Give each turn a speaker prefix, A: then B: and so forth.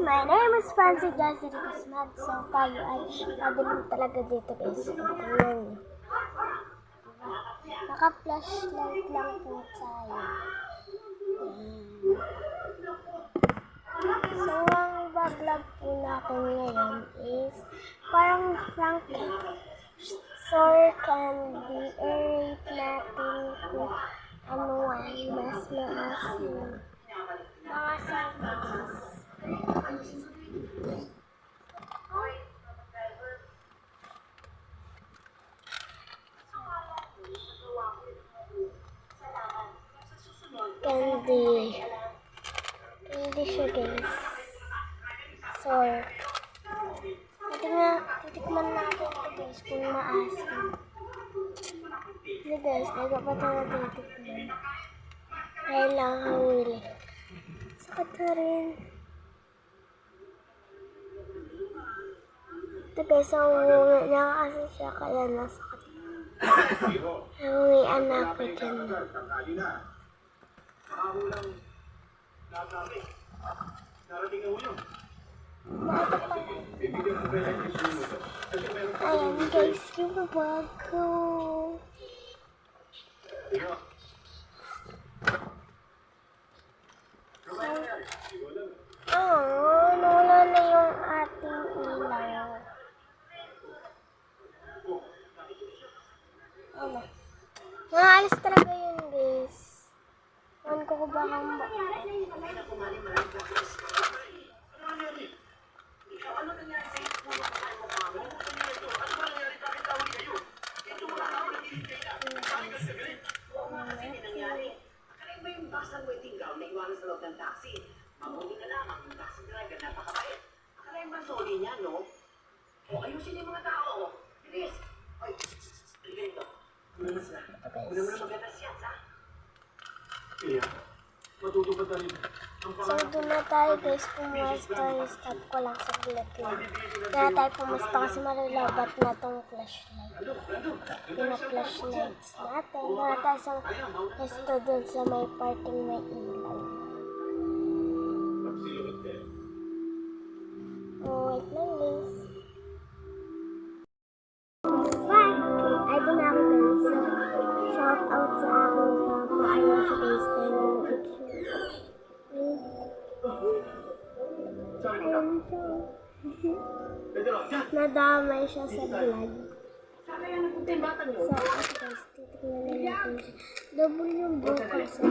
A: my name is Francie Johnson Guzman. So tayo ay madaling talaga dito guys. Tingnan nyo. Naka-flashlight lang po tayo. So ang vlog po natin ngayon is parang prank candy rate natin kung ano ay mas maasim. Mga samples. Candy. Candy siya guys. So, titikman natin ito guys kung maasim. Hindi guys, bago pa tayo titikman. Kailangan huli. Sakit na rin. Ito guys, ang uwi niya kasi siya kaya nasakit. Uwian na ako dyan. Ayan guys, yung bag ko. Nawala na yung ating ilaw. Ano? Maalis talaga yun guys. Ewan ko ba kung ba.
B: Basang waiting gown na iwanan sa loob ng taxi. Mabuti ka lamang yung taxi driver, napakabait. Akala yung basoli niya, no? O, ayusin yung mga tao. Bilis! Ay, ganito. Bilis na. Una mo na maganda siya, ha? Kaya, matutupad na rin.
A: So, doon na tayo guys, pumuwesto. Stop ko lang sa gulat lang. Kaya tayo pumuwesto kasi malalabat na itong flashlight. Pina-flashlights natin. Kaya tayo sa pwesto doon sa may parting may ilaw. Oh, wait lang guys. Bye! Ay, doon na ako guys. So, shout out sa aking kama. Ayaw siya guys. Nadamay siya sa vlog. So, guys, titignan na natin siya. Double yung bukas.